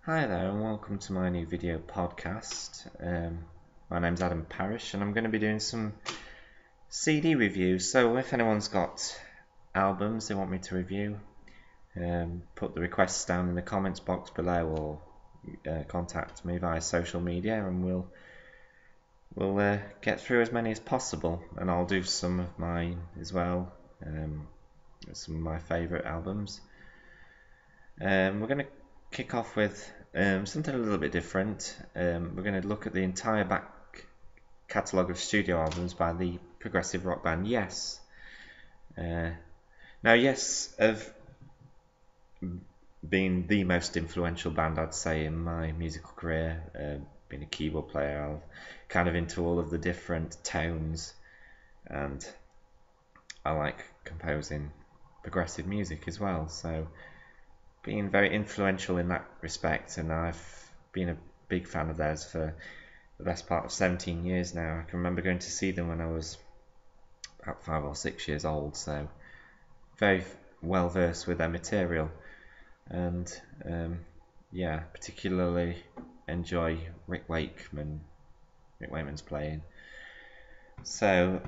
Hi there and welcome to my new video podcast. My name's Adam Parrish and I'm going to be doing some CD reviews. So if anyone's got albums they want me to review, put the requests down in the comments box below or contact me via social media and we'll get through as many as possible, and I'll do some of mine as well, some of my favourite albums. We're going to kick off with something a little bit different. We're going to look at the entire back catalogue of studio albums by the progressive rock band Yes. Now Yes have been the most influential band, I'd say, in my musical career. Being a keyboard player, I'm kind of into all of the different tones, and I like composing progressive music as well, so being very influential in that respect, and I've been a big fan of theirs for the best part of 17 years now. I can remember going to see them when I was about 5 or 6 years old, so very well versed with their material, and yeah, particularly enjoy Rick Wakeman's playing. So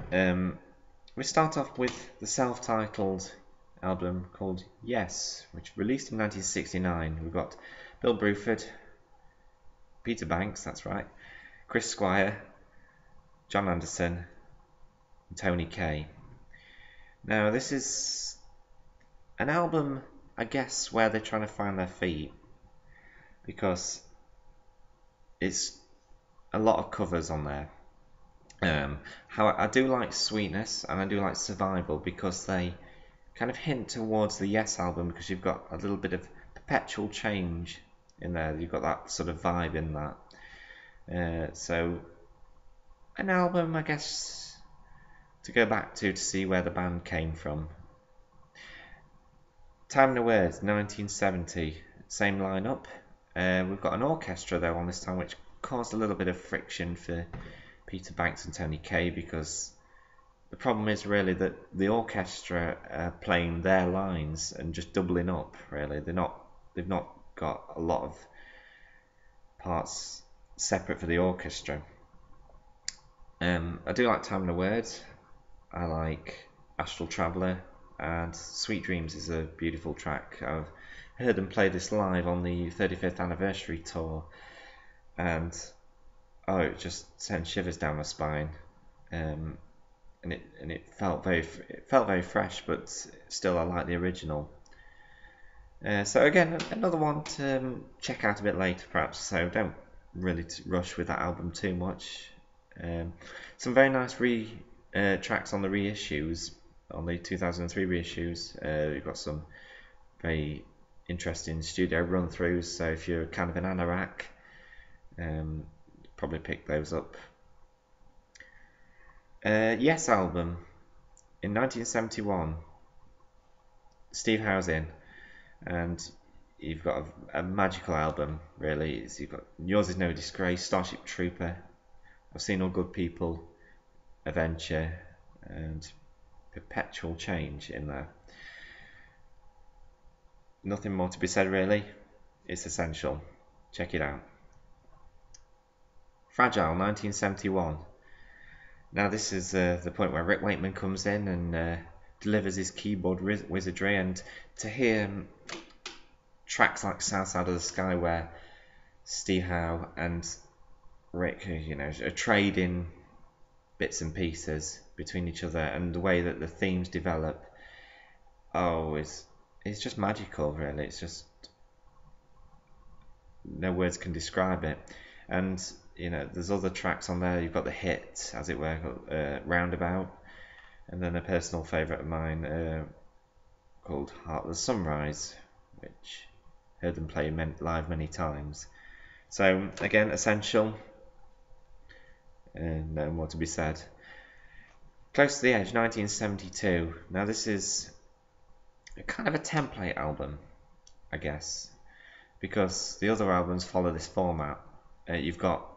we start off with the self-titled album called Yes, which released in 1969. We've got Bill Bruford, Peter Banks, that's right, Chris Squire, John Anderson, and Tony Kaye. Now this is an album, I guess, where they're trying to find their feet, because it's a lot of covers on there. How I do like Sweetness and I do like Survival, because they kind of hint towards the Yes album, because you've got a little bit of perpetual change in there. You've got that sort of vibe in that. So an album, I guess, to go back to see where the band came from. Time and the Words, 1970, same lineup. We've got an orchestra though on this time, which caused a little bit of friction for Peter Banks and Tony Kaye, because the problem is really that the orchestra are playing their lines and just doubling up. Really, they've not got a lot of parts separate for the orchestra. I do like Time and the Words. I like Astral Traveller, and Sweet Dreams is a beautiful track. I've heard them play this live on the 35th anniversary tour, and it just sends shivers down my spine. And it felt very fresh, but still I like the original. So again, another one to check out a bit later perhaps, so don't really rush with that album too much. Some very nice tracks on the reissues, on the 2003 reissues. You've got some very interesting studio run-throughs, so if you're kind of an anorak, probably pick those up. Yes album in 1971, Steve Howe's in, and you've got a magical album really. You've got Yours Is No Disgrace, Starship Trooper, I've Seen All Good People, Adventure, and Perpetual Change in there. Nothing more to be said really, it's essential, check it out. Fragile, 1971. Now this is the point where Rick Wakeman comes in and delivers his keyboard wizardry, and to hear tracks like South Side of the Sky, where Steve Howe and Rick, are trading bits and pieces between each other, and the way that the themes develop, it's just magical really. It's just, no words can describe it. And there's other tracks on there. You've got the hit, as it were, Roundabout, and then a personal favourite of mine called Heartless Sunrise, which heard them play live many times. So again, essential, and no more to be said. Close to the Edge, 1972. Now this is a kind of a template album, I guess, because the other albums follow this format. You've got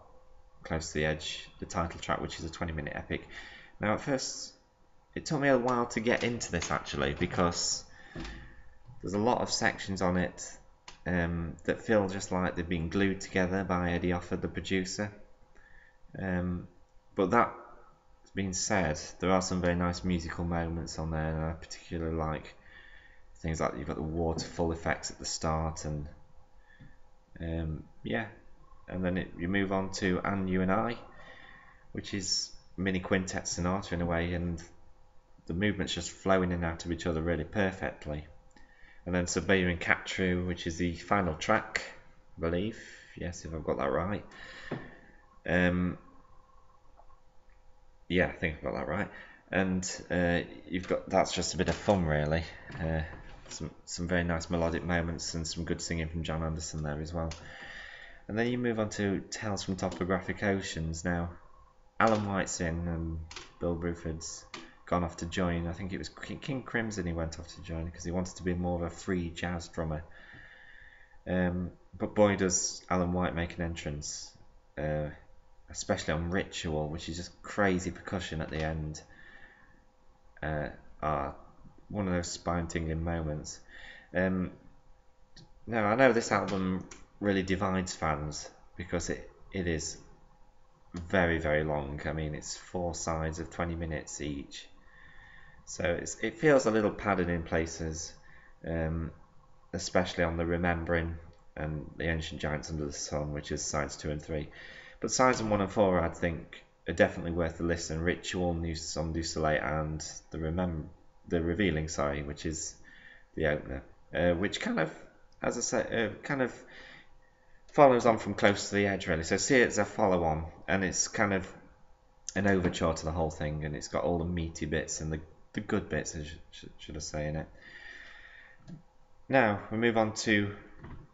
Close to the Edge, the title track, which is a 20-minute epic. Now at first it took me a while to get into this actually, because there's a lot of sections on it that feel just like they've been glued together by Eddie Offer, the producer. But that being said, there are some very nice musical moments on there, and I particularly like things like you've got the waterfall effects at the start, and yeah, and then you move on to And You and I, which is mini quintet sonata in a way, and the movements just flow in and out of each other really perfectly. And then Siberian Catru, which is the final track, I believe. Yes, if I've got that right. Yeah, I think I've got that right. And you've got, that's just a bit of fun, really. Some very nice melodic moments and some good singing from John Anderson there as well. And then you move on to Tales from Topographic Oceans. Now, Alan White's in, and Bill Bruford's gone off to join. I think it was King Crimson he went off to join because he wanted to be more of a free jazz drummer. But boy, does Alan White make an entrance, especially on Ritual, which is just crazy percussion at the end. One of those spine-tingling moments. Now, I know this album really divides fans because it is very, very long. I mean, it's 4 sides of 20 minutes each. So it feels a little padded in places, especially on the Remembering and the Ancient Giants Under the Sun, which is sides 2 and 3. But sides 1 and 4, I think, are definitely worth a listen. Ritual, New Song du Soleil, and the Revealing, which is the opener, which kind of, as I say, kind of follows on from Close to the Edge, really. So see it as a follow-on, and it's kind of an overture to the whole thing, and it's got all the meaty bits and the good bits, should I say, in it. Now we move on to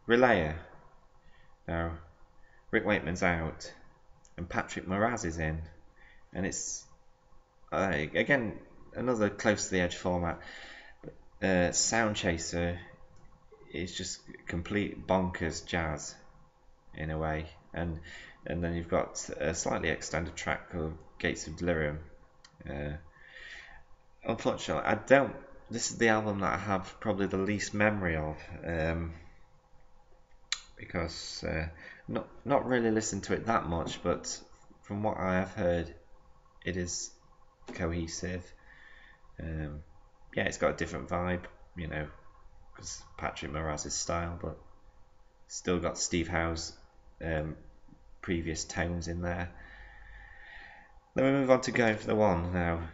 Relayer. Now Rick Wakeman's out, and Patrick Moraz is in, and it's again another Close to the Edge format. Sound Chaser is just complete bonkers jazz in a way, and then you've got a slightly extended track called Gates of Delirium. Unfortunately, this is the album that I have probably the least memory of, because not really listened to it that much, but from what I have heard, it is cohesive. Yeah, it's got a different vibe, because Patrick Moraz's style, but still got Steve Howe's previous tones in there. Then we move on to Going for the One. Now,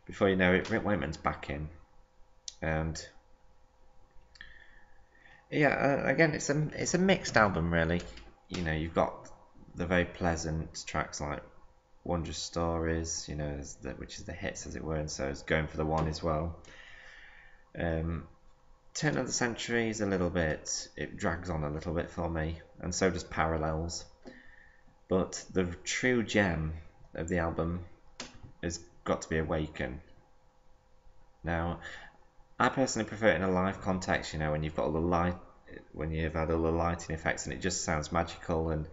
before you know it, Rick Wakeman's back in, and yeah, again, it's a mixed album, really. You've got the very pleasant tracks like Wondrous Stories, which is the hits, as it were, and so it's Going for the One as well. Turn of the Century is it drags on a little bit for me, and so does Parallels. But the true gem of the album has got to be Awaken. Now, I personally prefer it in a live context, when you've got all the light, when you've had all the lighting effects, and it just sounds magical.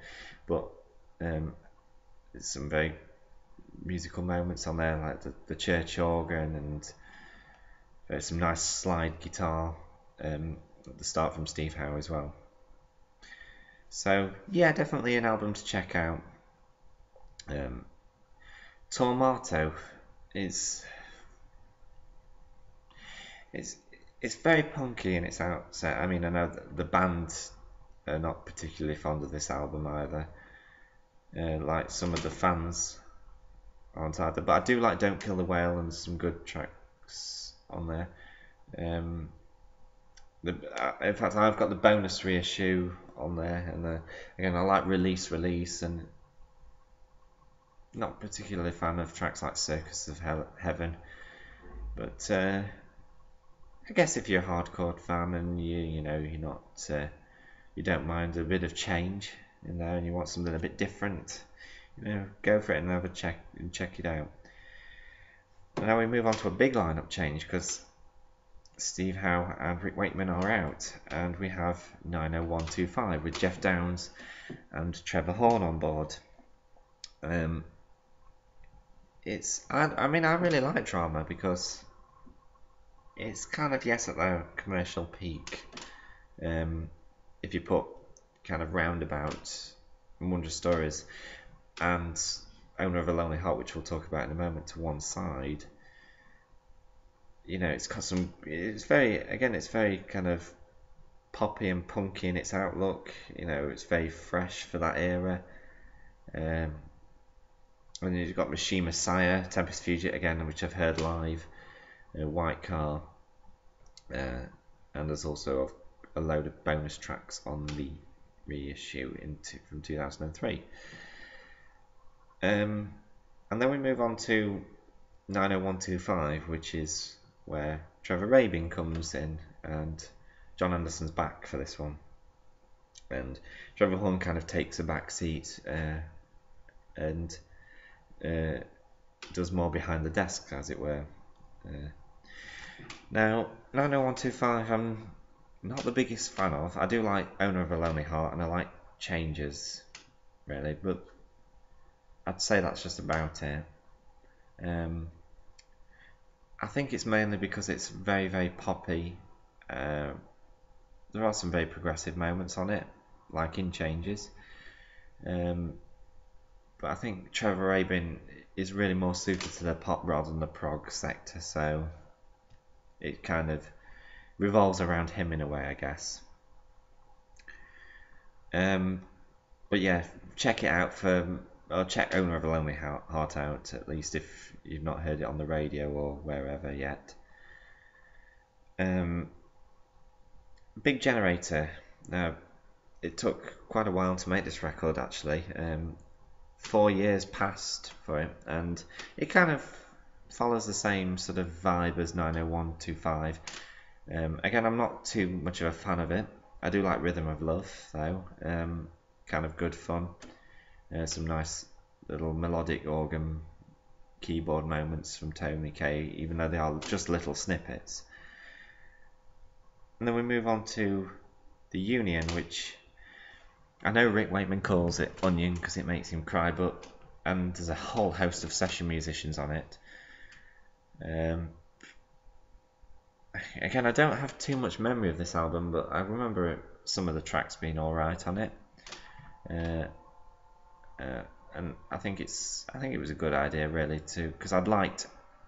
But there's some very musical moments on there, like the church organ, and there's some nice slide guitar at the start from Steve Howe as well. So yeah, definitely an album to check out. Tormato is it's very punky in its outset. I mean, I know that the band are not particularly fond of this album either. Like some of the fans aren't either, but I do like Don't Kill the Whale, and some good tracks on there. In fact, I've got the bonus reissue on there, and again, I like Release, and not particularly a fan of tracks like Circus of Heaven, but I guess if you're a hardcore fan and you're not you don't mind a bit of change in there, and you want something a bit different, go for it and have a check it out. And now we move on to a big lineup change, because Steve Howe and Rick Wakeman are out, and we have 90125 with Jeff Downes and Trevor Horn on board. I really like Drama, because it's kind of, yes, at their commercial peak, if you put kind of Roundabout and Wondrous Stories and Owner of a Lonely Heart, which we'll talk about in a moment, to one side, you know, it's got some. It's very kind of poppy and punky in its outlook. You know, it's very fresh for that era. And then you've got Machine Messiah, Tempest Fugit again, which I've heard live, White Car, and there's also a load of bonus tracks on the reissue from 2003. And then we move on to 90125, which is where Trevor Rabin comes in, and John Anderson's back for this one. And Trevor Horn kind of takes a back seat and does more behind the desk, as it were. Now, 90125, I'm not the biggest fan of. I do like Owner of a Lonely Heart, and I like Changes, really, but I'd say that's just about it. I think it's mainly because it's very, very poppy. There are some very progressive moments on it, like in Changes. But I think Trevor Rabin is really more suited to the pop rather than the prog sector, so it kind of revolves around him in a way, I guess. But yeah, check it out or check Owner of a Lonely Heart out, at least if you've not heard it on the radio or wherever yet. Big Generator. Now, it took quite a while to make this record, actually. 4 years passed for it, and it kind of follows the same sort of vibe as 90125. Again, I'm not too much of a fan of it. I do like Rhythm of Love, though. Kind of good fun. Some nice little melodic organ keyboard moments from Tony Kaye, even though they are just little snippets. And then we move on to The Union, which I know Rick Wakeman calls it Onion because it makes him cry, and there's a whole host of session musicians on it. Again, I don't have too much memory of this album, but I remember some of the tracks being alright on it. And I think it was a good idea, really, because I'd liked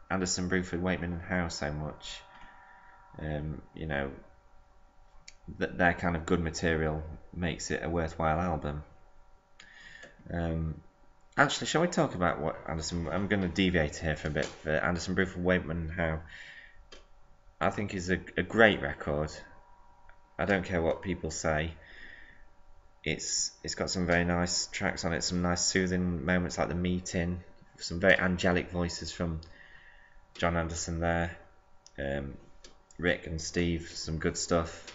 Anderson, Bruford, Wakeman and Howe so much. You know, that their kind of good material makes it a worthwhile album. Actually, shall we talk about what Anderson? I'm going to deviate here for a bit. For Anderson, Bruford, Wakeman and Howe, I think is a great record. I don't care what people say. It's got some very nice tracks on it, some nice soothing moments like the meeting, some very angelic voices from John Anderson there, Rick and Steve, some good stuff,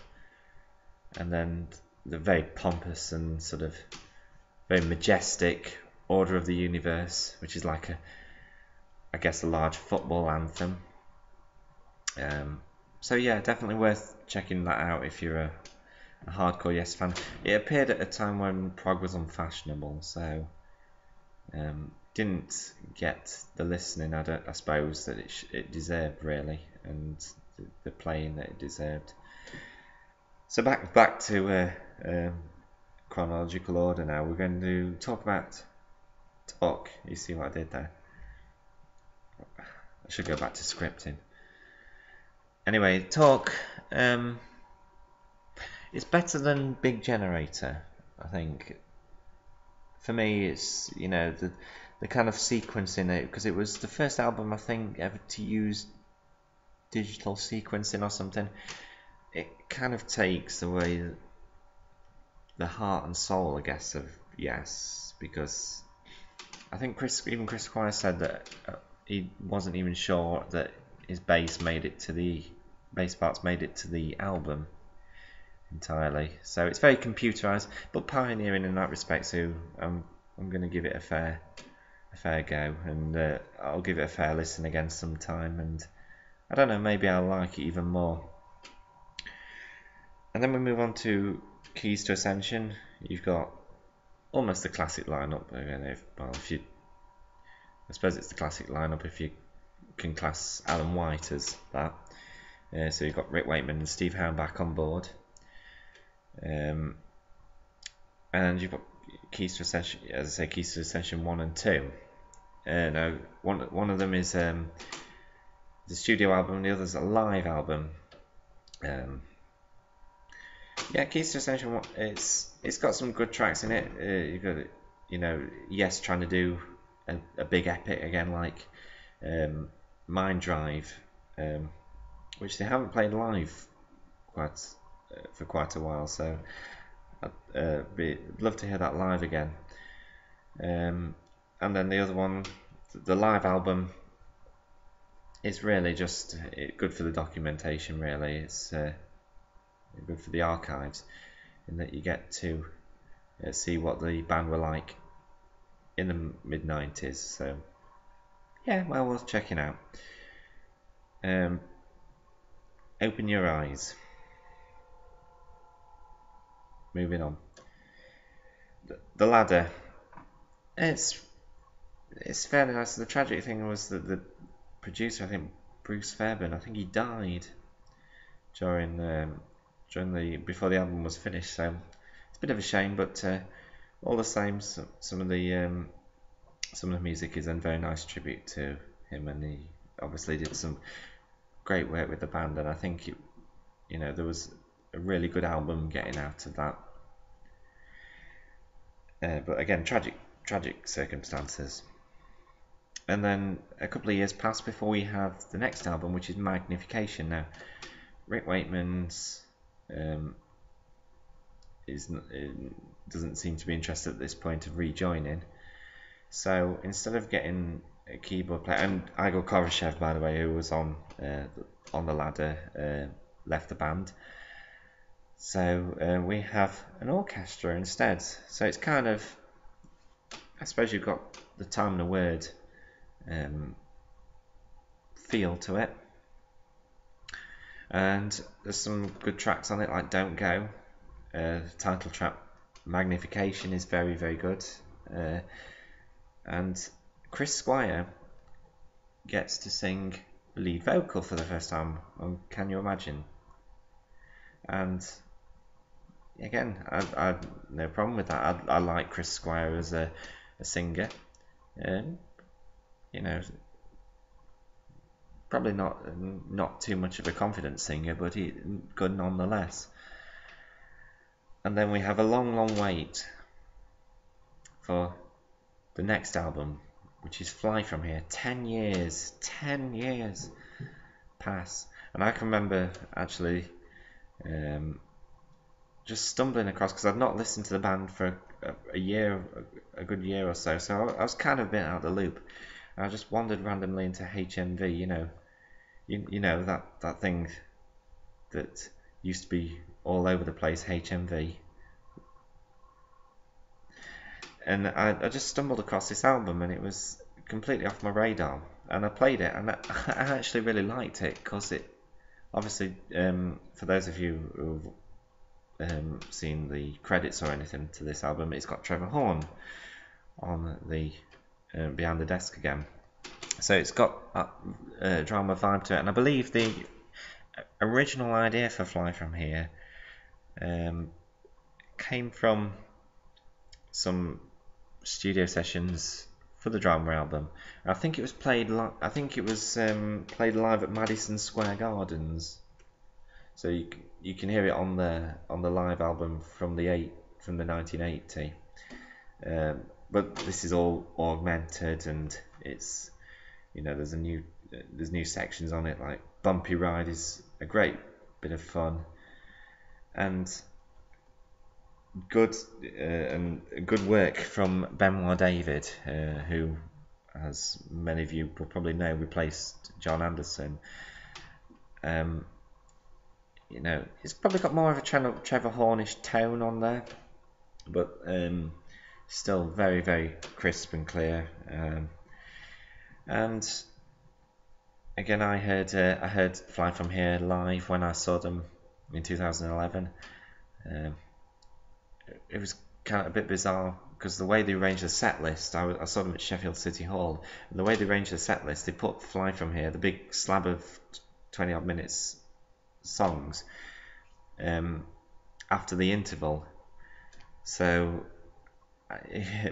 and then the very pompous and sort of very majestic Order of the Universe, which is like I guess a large football anthem. So yeah, definitely worth checking that out if you're a hardcore Yes fan. It appeared at a time when prog was unfashionable, so didn't get the listening I suppose that it deserved, really, and the playing that it deserved. So back to chronological order now. We're going to talk about Talk. You see what I did there? I should go back to scripting. Anyway, Talk. It's better than Big Generator, I think. For me, it's, you know, the kind of sequence in it, because it was the first album I think ever to use digital sequencing or something. It kind of takes away the heart and soul, I guess, of Yes, because I think Chris Squire said that he wasn't even sure that his bass parts made it to the album entirely. So it's very computerized, but pioneering in that respect. So I'm going to give it a fair go, and I'll give it a fair listen again sometime, and I don't know, maybe I'll like it even more. And then we move on to Keys to Ascension. You've got almost the classic lineup. I suppose it's the classic lineup if you can class Alan White as that. So you've got Rick Wakeman and Steve Howe back on board. and you've got keys to Ascension, as I say, keys to Ascension 1 and 2. Now, one of them is the studio album, the other's a live album. Yeah, keys to Ascension 1, it's got some good tracks in it. You've got, Yes trying to do a big epic again, like Mind Drive, which they haven't played live for quite a while, so I'd love to hear that live again. And then the other one, the live album, is really just good for the documentation. Really, it's good for the archives, in that you get to see what the band were like in the mid-90s. So yeah, well, worth checking out. Open Your Eyes. Moving on. The Ladder. It's fairly nice. The tragic thing was that the producer, I think Bruce Fairbairn, I think he died during before the album was finished. So it's a bit of a shame, but all the same, some of the music is a very nice tribute to him, and he obviously did some great work with the band, and I think there was a really good album getting out of that. But again, tragic circumstances. And then a couple of years passed before we have the next album, which is Magnification. Now, Rick Wakeman's doesn't seem to be interested at this point of rejoining. So instead of getting a keyboard player, and Igor Koroshev, by the way, who was on the Ladder, left the band. So we have an orchestra instead. So it's kind of, I suppose you've got the time and the word feel to it, and there's some good tracks on it, like Don't Go. Title track Magnification is very, very good, and Chris Squire gets to sing lead vocal for the first time on Can You Imagine? And again, I no problem with that. I like Chris Squire as a singer. Probably not too much of a confident singer, but he good nonetheless. And then we have a long wait for the next album, which is Fly From Here. 10 years pass, and I can remember actually just stumbling across, because I'd not listened to the band for a good year or so, so I was kind of a bit out of the loop. And I just wandered randomly into HMV, you know that thing that used to be all over the place, HMV. And I just stumbled across this album, and it was completely off my radar. And I played it, and I actually really liked it, because it obviously, for those of you who've seen the credits or anything to this album, it's got Trevor Horn on the Behind the Desk again. So it's got a drama vibe to it, and I believe the original idea for Fly From Here came from some studio sessions for the drama album. I think it was played live at Madison Square Gardens. So you can hear it on the live album from the 1980. But this is all augmented, and it's there's new sections on it, like Bumpy Ride is a great bit of fun, and good work from Benoit David, who, as many of you will probably know, replaced John Anderson. It's probably got more of a Trevor Hornish tone on there, but still very, very crisp and clear. And again, I heard Fly From Here live when I saw them in 2011. It was kind of a bit bizarre, because the way they arranged the set list, I saw them at Sheffield City Hall, and the way they arranged the set list, they put Fly From Here, the big slab of 20 odd minutes songs, after the interval. So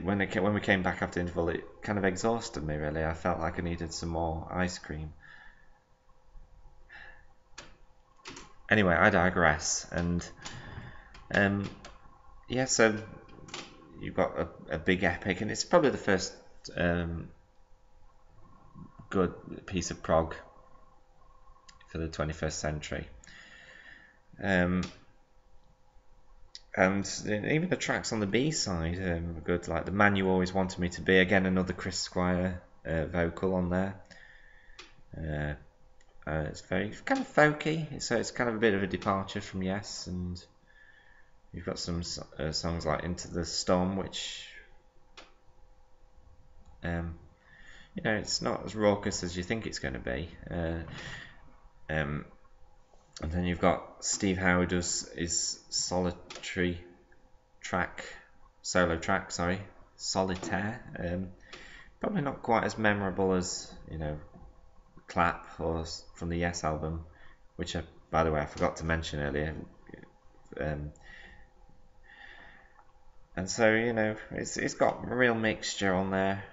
when we came back after the interval, it kind of exhausted me really. I felt like I needed some more ice cream. Anyway, I digress. And yeah, so you've got a big epic, and it's probably the first good piece of prog for the 21st century. And even the tracks on the B side were good, like The Man You Always Wanted Me to Be, again another Chris Squire vocal on there. It's kind of folky, so it's kind of a bit of a departure from Yes, and you've got some songs like Into the Storm, which it's not as raucous as you think it's going to be. And then you've got Steve Howe does his solo track, Solitaire. Probably not quite as memorable as Clap or from the Yes album, which by the way I forgot to mention earlier. And so it's got a real mixture on there,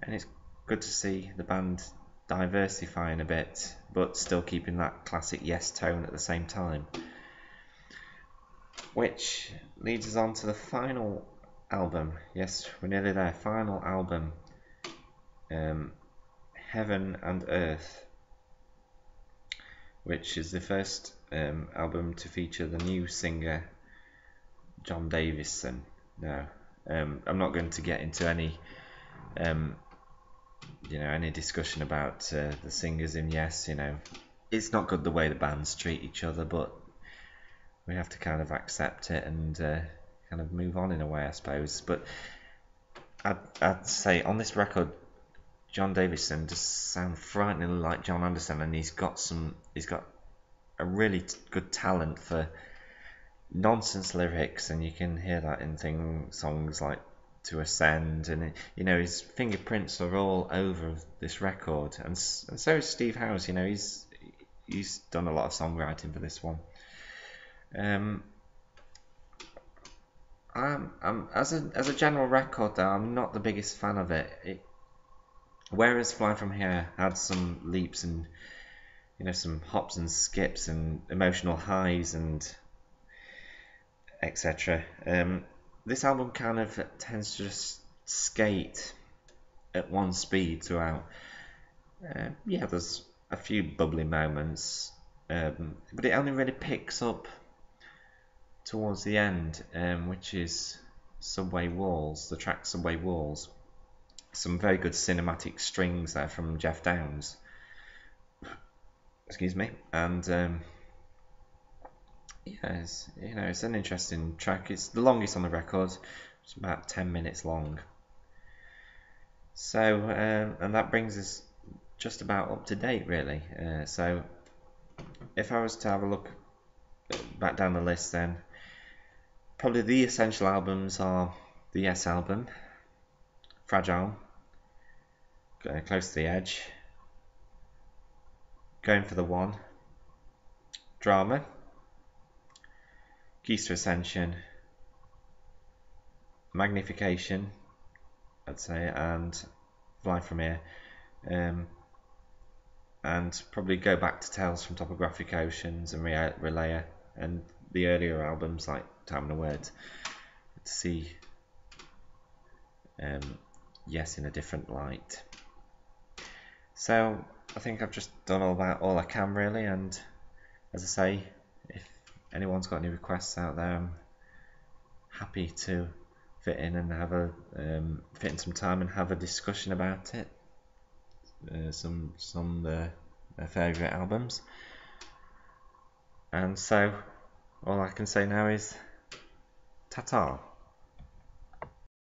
and it's good to see the band diversifying a bit, but still keeping that classic Yes tone at the same time. Which leads us on to the final album. Yes, we're nearly there. Final album, Heaven and Earth, which is the first album to feature the new singer John Davison. Now, I'm not going to get into any any discussion about the singers in Yes. It's not good the way the bands treat each other, but we have to kind of accept it and kind of move on in a way, I suppose. But I'd say on this record, John Davison does sound frighteningly like John Anderson, and he's got a really good talent for nonsense lyrics, and you can hear that in songs like To Ascend, and his fingerprints are all over this record, and so is Steve Howe's. He's done a lot of songwriting for this one. As a general record though, I'm not the biggest fan of it. Whereas Fly From Here had some leaps and some hops and skips and emotional highs and etc. This album kind of tends to just skate at one speed throughout. There's a few bubbly moments, but it only really picks up towards the end, which is Subway Walls, the track Subway Walls. Some very good cinematic strings there from Jeff Downes. Excuse me. And it's an interesting track. It's the longest on the record. It's about 10 minutes long. So, and that brings us just about up to date, really. So, if I was to have a look back down the list, then probably the essential albums are the Yes album, Fragile, Close to the Edge, Going for the One, Drama, Keys to Ascension, Magnification, I'd say, and Fly From Here, and probably go back to Tales from Topographic Oceans and Relayer, and the earlier albums like Time and a Word, to see Yes in a different light. So I think I've just done all I can really, and as I say, if anyone's got any requests out there, I'm happy to fit in some time and have a discussion about it. Some favourite albums, and so all I can say now is ta-ta.